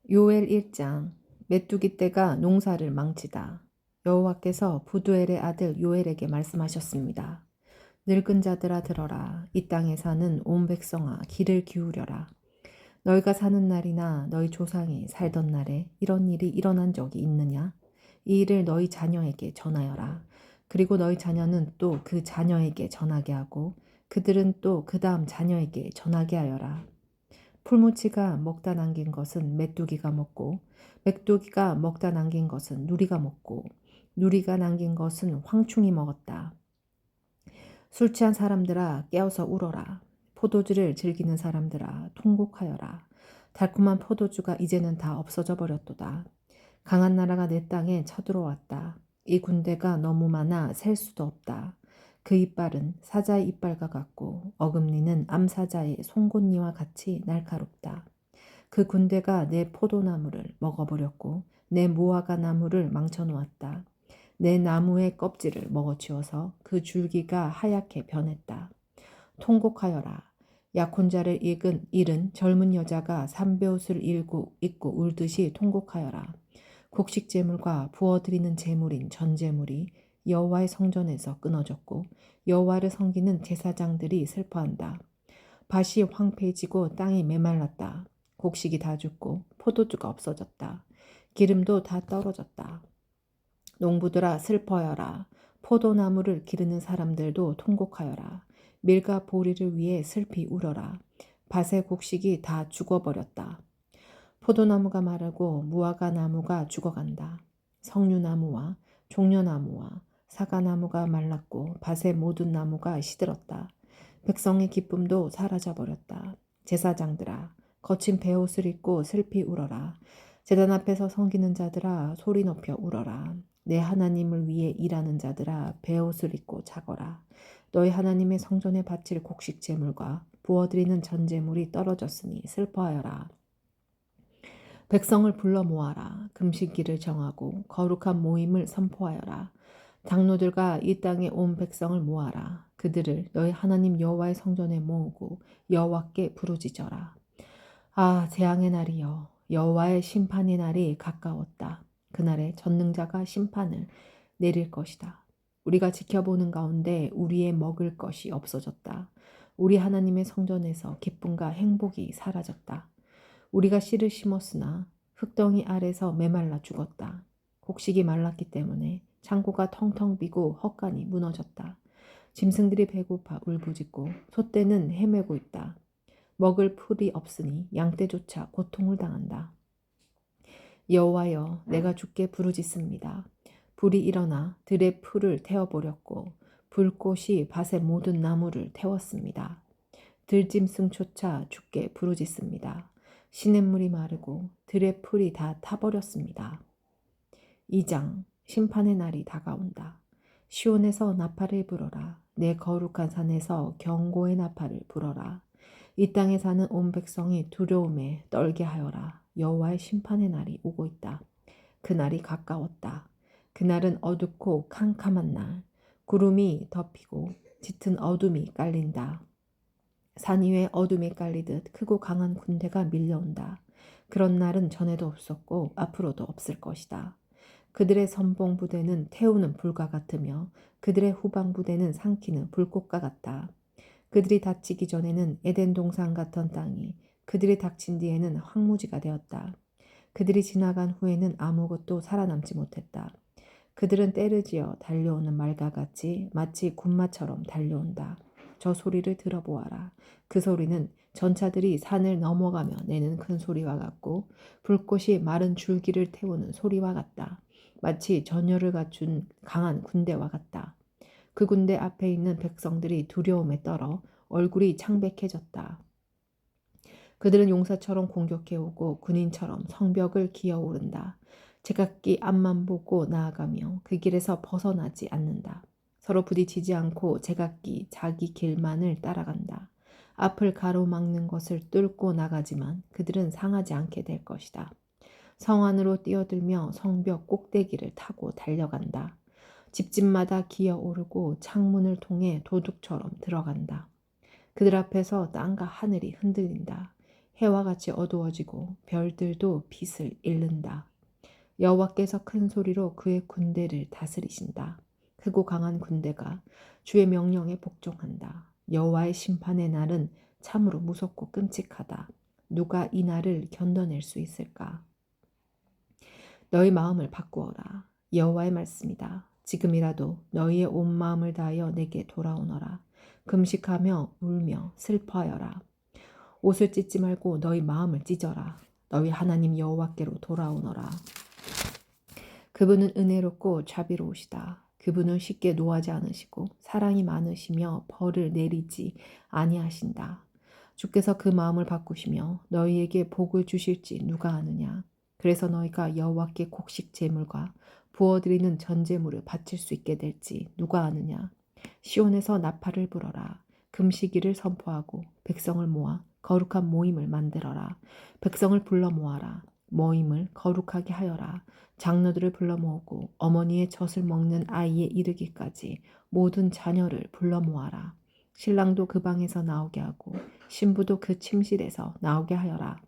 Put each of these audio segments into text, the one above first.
요엘 1장. 메뚜기 떼가 농사를 망치다. 여호와께서 부두엘의 아들 요엘에게 말씀하셨습니다. 늙은 자들아 들어라. 이 땅에 사는 온 백성아 귀를 기울여라. 너희가 사는 날이나 너희 조상이 살던 날에 이런 일이 일어난 적이 있느냐? 이 일을 너희 자녀에게 전하여라. 그리고 너희 자녀는 또 그 자녀에게 전하게 하고 그들은 또 그 다음 자녀에게 전하게 하여라. 풀무치가 먹다 남긴 것은 메뚜기가 먹고 메뚜기가 먹다 남긴 것은 누리가 먹고 누리가 남긴 것은 황충이 먹었다. 술 취한 사람들아 깨어서 울어라. 포도주를 즐기는 사람들아 통곡하여라. 달콤한 포도주가 이제는 다 없어져 버렸도다. 강한 나라가 내 땅에 쳐들어왔다. 이 군대가 너무 많아 셀 수도 없다. 그 이빨은 사자의 이빨과 같고 어금니는 암사자의 송곳니와 같이 날카롭다. 그 군대가 내 포도나무를 먹어버렸고 내 무화과 나무를 망쳐놓았다. 내 나무의 껍질을 먹어치워서 그 줄기가 하얗게 변했다. 통곡하여라. 약혼자를 잃은 젊은 여자가 삼베옷을 입고 울듯이 통곡하여라. 곡식 제물과 부어드리는 제물인 전제물이 여호와의 성전에서 끊어졌고 여호와를 섬기는 제사장들이 슬퍼한다. 밭이 황폐해지고 땅이 메말랐다. 곡식이 다 죽고 포도주가 없어졌다. 기름도 다 떨어졌다. 농부들아 슬퍼하여라. 포도나무를 기르는 사람들도 통곡하여라. 밀과 보리를 위해 슬피 울어라. 밭의 곡식이 다 죽어버렸다. 포도나무가 마르고 무화과 나무가 죽어간다. 석류나무와 종려나무와 사과나무가 말랐고 밭의 모든 나무가 시들었다. 백성의 기쁨도 사라져버렸다. 제사장들아 거친 베옷을 입고 슬피 울어라. 제단 앞에서 섬기는 자들아 소리 높여 울어라. 내 하나님을 위해 일하는 자들아 베옷을 입고 자거라. 너희 하나님의 성전에 바칠 곡식 제물과 부어드리는 전제물이 떨어졌으니 슬퍼하여라. 백성을 불러 모아라. 금식일을 정하고 거룩한 모임을 선포하여라. 장로들과 이 땅에 온 백성을 모아라. 그들을 너희 하나님 여호와의 성전에 모으고 여호와께 부르짖어라. 아, 재앙의 날이여. 여호와의 심판의 날이 가까웠다. 그날에 전능자가 심판을 내릴 것이다. 우리가 지켜보는 가운데 우리의 먹을 것이 없어졌다. 우리 하나님의 성전에서 기쁨과 행복이 사라졌다. 우리가 씨를 심었으나 흙덩이 아래서 메말라 죽었다. 곡식이 말랐기 때문에 창고가 텅텅 비고 헛간이 무너졌다. 짐승들이 배고파 울부짖고 소떼는 헤매고 있다. 먹을 풀이 없으니 양떼조차 고통을 당한다. 여호와여, 내가 주께 부르짖습니다. 불이 일어나 들의 풀을 태워버렸고 불꽃이 밭의 모든 나무를 태웠습니다. 들짐승조차 주께 부르짖습니다. 시냇물이 마르고 들의 풀이 다 타버렸습니다. 2장. 심판의 날이 다가온다. 시온에서 나팔을 불어라. 내 거룩한 산에서 경고의 나팔을 불어라. 이 땅에 사는 온 백성이 두려움에 떨게 하여라. 여호와의 심판의 날이 오고 있다. 그날이 가까웠다. 그날은 어둡고 캄캄한 날. 구름이 덮이고 짙은 어둠이 깔린다. 산 위에 어둠이 깔리듯 크고 강한 군대가 밀려온다. 그런 날은 전에도 없었고 앞으로도 없을 것이다. 그들의 선봉 부대는 태우는 불과 같으며 그들의 후방 부대는 삼키는 불꽃과 같다. 그들이 다치기 전에는 에덴 동산 같던 땅이 그들이 닥친 뒤에는 황무지가 되었다. 그들이 지나간 후에는 아무것도 살아남지 못했다. 그들은 때를 지어 달려오는 말과 같이 마치 군마처럼 달려온다. 저 소리를 들어보아라. 그 소리는 전차들이 산을 넘어가며 내는 큰 소리와 같고 불꽃이 마른 줄기를 태우는 소리와 같다. 마치 전열을 갖춘 강한 군대와 같다. 그 군대 앞에 있는 백성들이 두려움에 떨어 얼굴이 창백해졌다. 그들은 용사처럼 공격해오고 군인처럼 성벽을 기어오른다. 제각기 앞만 보고 나아가며 그 길에서 벗어나지 않는다. 서로 부딪히지 않고 제각기 자기 길만을 따라간다. 앞을 가로막는 것을 뚫고 나가지만 그들은 상하지 않게 될 것이다. 성 안으로 뛰어들며 성벽 꼭대기를 타고 달려간다. 집집마다 기어오르고 창문을 통해 도둑처럼 들어간다. 그들 앞에서 땅과 하늘이 흔들린다. 해와 같이 어두워지고 별들도 빛을 잃는다. 여호와께서 큰 소리로 그의 군대를 다스리신다. 크고 강한 군대가 주의 명령에 복종한다. 여호와의 심판의 날은 참으로 무섭고 끔찍하다. 누가 이 날을 견뎌낼 수 있을까? 너희 마음을 바꾸어라. 여호와의 말씀이다. 지금이라도 너희의 온 마음을 다하여 내게 돌아오너라. 금식하며 울며 슬퍼하여라. 옷을 찢지 말고 너희 마음을 찢어라. 너희 하나님 여호와께로 돌아오너라. 그분은 은혜롭고 자비로우시다. 그분은 쉽게 노하지 않으시고 사랑이 많으시며 벌을 내리지 아니하신다. 주께서 그 마음을 바꾸시며 너희에게 복을 주실지 누가 아느냐. 그래서 너희가 여호와께 곡식 제물과 부어드리는 전제물을 바칠 수 있게 될지 누가 아느냐. 시온에서 나팔을 불어라. 금식일을 선포하고 백성을 모아 거룩한 모임을 만들어라. 백성을 불러 모아라. 모임을 거룩하게 하여라. 장로들을 불러 모으고 어머니의 젖을 먹는 아이에 이르기까지 모든 자녀를 불러 모아라. 신랑도 그 방에서 나오게 하고 신부도 그 침실에서 나오게 하여라.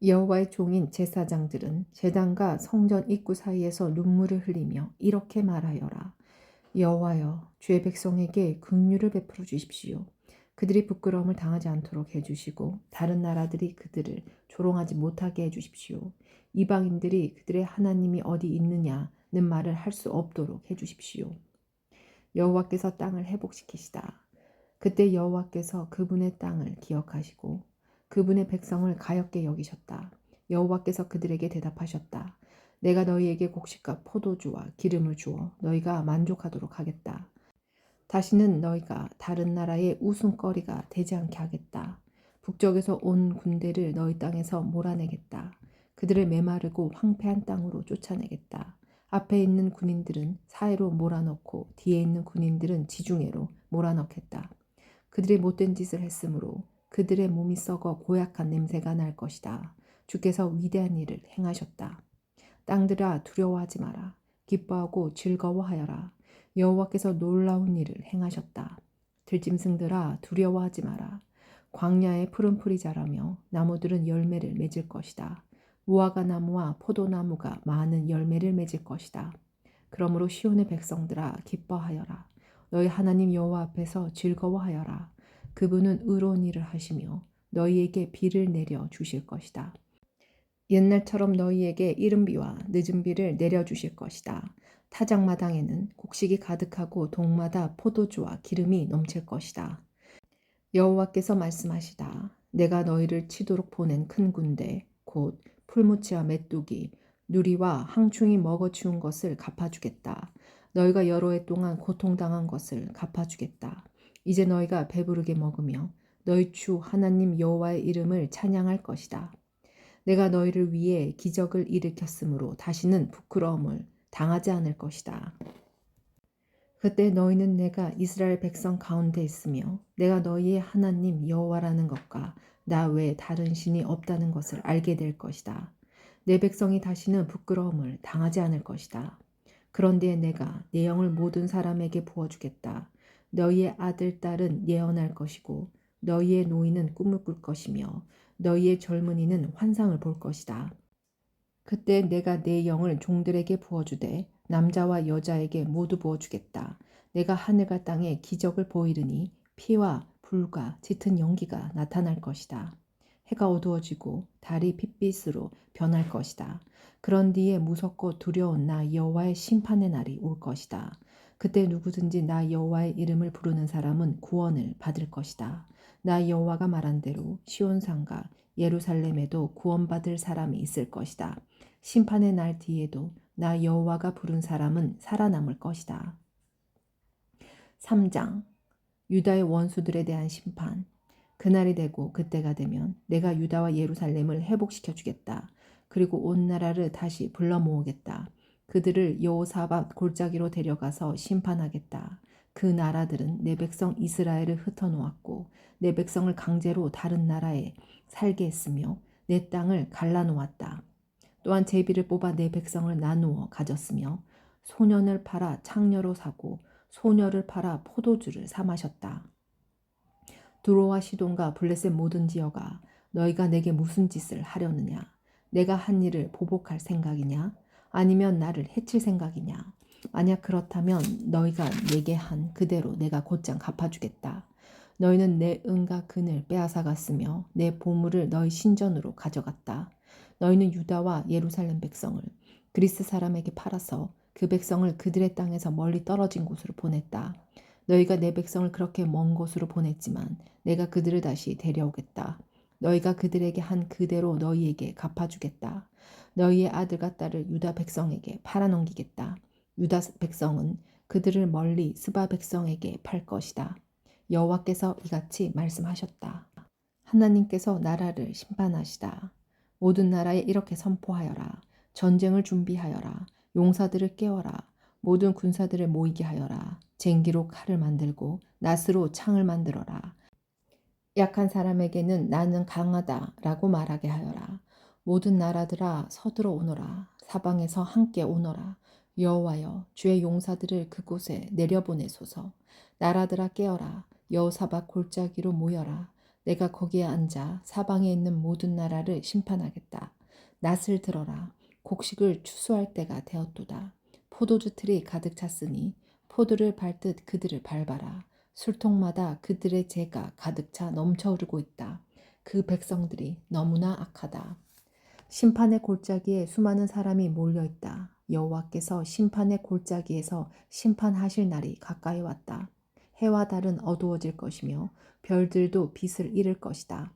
여호와의 종인 제사장들은 제단과 성전 입구 사이에서 눈물을 흘리며 이렇게 말하여라. 여호와여, 주의 백성에게 긍휼을 베풀어 주십시오. 그들이 부끄러움을 당하지 않도록 해주시고 다른 나라들이 그들을 조롱하지 못하게 해주십시오. 이방인들이 그들의 하나님이 어디 있느냐는 말을 할 수 없도록 해주십시오. 여호와께서 땅을 회복시키시다. 그때 여호와께서 그분의 땅을 기억하시고 그분의 백성을 가엾게 여기셨다. 여호와께서 그들에게 대답하셨다. 내가 너희에게 곡식과 포도주와 기름을 주어 너희가 만족하도록 하겠다. 다시는 너희가 다른 나라의 웃음거리가 되지 않게 하겠다. 북쪽에서 온 군대를 너희 땅에서 몰아내겠다. 그들을 메마르고 황폐한 땅으로 쫓아내겠다. 앞에 있는 군인들은 사해로 몰아넣고 뒤에 있는 군인들은 지중해로 몰아넣겠다. 그들이 못된 짓을 했으므로 그들의 몸이 썩어 고약한 냄새가 날 것이다. 주께서 위대한 일을 행하셨다. 땅들아 두려워하지 마라. 기뻐하고 즐거워하여라. 여호와께서 놀라운 일을 행하셨다. 들짐승들아 두려워하지 마라. 광야에 푸른 풀이 자라며 나무들은 열매를 맺을 것이다. 무화과 나무와 포도나무가 많은 열매를 맺을 것이다. 그러므로 시온의 백성들아 기뻐하여라. 너희 하나님 여호와 앞에서 즐거워하여라. 그분은 의로운 일을 하시며 너희에게 비를 내려 주실 것이다. 옛날처럼 너희에게 이른 비와 늦은 비를 내려주실 것이다. 타작마당에는 곡식이 가득하고 동마다 포도주와 기름이 넘칠 것이다. 여호와께서 말씀하시다. 내가 너희를 치도록 보낸 큰 군대 곧 풀무치와 메뚜기 누리와 항충이 먹어치운 것을 갚아주겠다. 너희가 여러 해 동안 고통당한 것을 갚아주겠다. 이제 너희가 배부르게 먹으며 너희 주 하나님 여호와의 이름을 찬양할 것이다. 내가 너희를 위해 기적을 일으켰으므로 다시는 부끄러움을 당하지 않을 것이다. 그때 너희는 내가 이스라엘 백성 가운데 있으며 내가 너희의 하나님 여호와라는 것과 나 외에 다른 신이 없다는 것을 알게 될 것이다. 내 백성이 다시는 부끄러움을 당하지 않을 것이다. 그런데 내가 내 영을 모든 사람에게 부어주겠다. 너희의 아들, 딸은 예언할 것이고 너희의 노인은 꿈을 꿀 것이며 너희의 젊은이는 환상을 볼 것이다. 그때 내가 내 영을 종들에게 부어주되 남자와 여자에게 모두 부어주겠다. 내가 하늘과 땅에 기적을 보이르니 피와 불과 짙은 연기가 나타날 것이다. 해가 어두워지고 달이 핏빛으로 변할 것이다. 그런 뒤에 무섭고 두려운 나 여호와의 심판의 날이 올 것이다. 그때 누구든지 나 여호와의 이름을 부르는 사람은 구원을 받을 것이다. 나 여호와가 말한 대로 시온산과 예루살렘에도 구원받을 사람이 있을 것이다. 심판의 날 뒤에도 나 여호와가 부른 사람은 살아남을 것이다. 3장 유다의 원수들에 대한 심판. 그날이 되고 그때가 되면 내가 유다와 예루살렘을 회복시켜 주겠다. 그리고 온 나라를 다시 불러 모으겠다. 그들을 여호사밧 골짜기로 데려가서 심판하겠다. 그 나라들은 내 백성 이스라엘을 흩어놓았고 내 백성을 강제로 다른 나라에 살게 했으며 내 땅을 갈라놓았다. 또한 제비를 뽑아 내 백성을 나누어 가졌으며 소년을 팔아 창녀로 사고 소녀를 팔아 포도주를 사 마셨다. 두로와 시돈과 블레셋 모든 지역아 너희가 내게 무슨 짓을 하려느냐? 내가 한 일을 보복할 생각이냐? 아니면 나를 해칠 생각이냐? 만약 그렇다면 너희가 내게 한 그대로 내가 곧장 갚아주겠다. 너희는 내 은과 금을 빼앗아갔으며 내 보물을 너희 신전으로 가져갔다. 너희는 유다와 예루살렘 백성을 그리스 사람에게 팔아서 그 백성을 그들의 땅에서 멀리 떨어진 곳으로 보냈다. 너희가 내 백성을 그렇게 먼 곳으로 보냈지만 내가 그들을 다시 데려오겠다. 너희가 그들에게 한 그대로 너희에게 갚아주겠다. 너희의 아들과 딸을 유다 백성에게 팔아넘기겠다. 유다 백성은 그들을 멀리 스바 백성에게 팔 것이다. 여호와께서 이같이 말씀하셨다. 하나님께서 나라를 심판하시다. 모든 나라에 이렇게 선포하여라. 전쟁을 준비하여라. 용사들을 깨워라. 모든 군사들을 모이게 하여라. 쟁기로 칼을 만들고 낫으로 창을 만들어라. 약한 사람에게는 나는 강하다라고 말하게 하여라. 모든 나라들아 서들어 오너라. 사방에서 함께 오너라. 여호와여 주의 용사들을 그곳에 내려보내소서. 나라들아 깨어라. 여호사박 골짜기로 모여라. 내가 거기에 앉아 사방에 있는 모든 나라를 심판하겠다. 낫을 들어라. 곡식을 추수할 때가 되었도다. 포도주 틀이 가득 찼으니 포도를 밟듯 그들을 밟아라. 술통마다 그들의 재가 가득 차 넘쳐 흐르고 있다. 그 백성들이 너무나 악하다. 심판의 골짜기에 수많은 사람이 몰려 있다. 여호와께서 심판의 골짜기에서 심판하실 날이 가까이 왔다. 해와 달은 어두워질 것이며 별들도 빛을 잃을 것이다.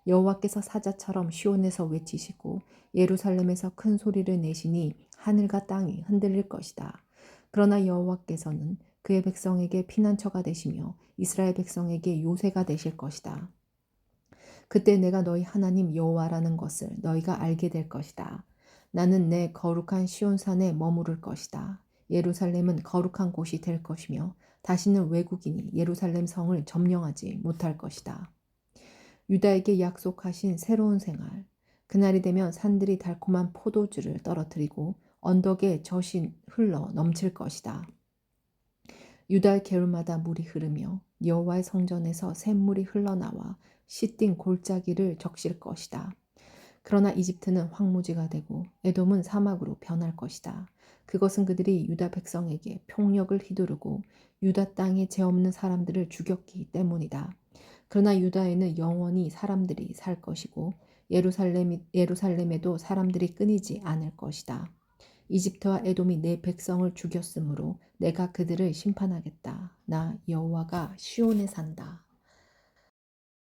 여호와께서 사자처럼 시온에서 외치시고 예루살렘에서 큰 소리를 내시니 하늘과 땅이 흔들릴 것이다. 그러나 여호와께서는 그의 백성에게 피난처가 되시며 이스라엘 백성에게 요새가 되실 것이다. 그때 내가 너희 하나님 여호와라는 것을 너희가 알게 될 것이다. 나는 내 거룩한 시온산에 머무를 것이다. 예루살렘은 거룩한 곳이 될 것이며 다시는 외국인이 예루살렘 성을 점령하지 못할 것이다. 유다에게 약속하신 새로운 생활. 그날이 되면 산들이 달콤한 포도주를 떨어뜨리고 언덕에 젖이 흘러 넘칠 것이다. 유다의 계율마다 물이 흐르며 여호와의 성전에서 샘물이 흘러나와 시띵 골짜기를 적실 것이다. 그러나 이집트는 황무지가 되고 에돔은 사막으로 변할 것이다. 그것은 그들이 유다 백성에게 폭력을 휘두르고 유다 땅에 죄 없는 사람들을 죽였기 때문이다. 그러나 유다에는 영원히 사람들이 살 것이고 예루살렘에도 사람들이 끊이지 않을 것이다. 이집트와 에돔이 내 백성을 죽였으므로 내가 그들을 심판하겠다. 나 여호와가 시온에 산다.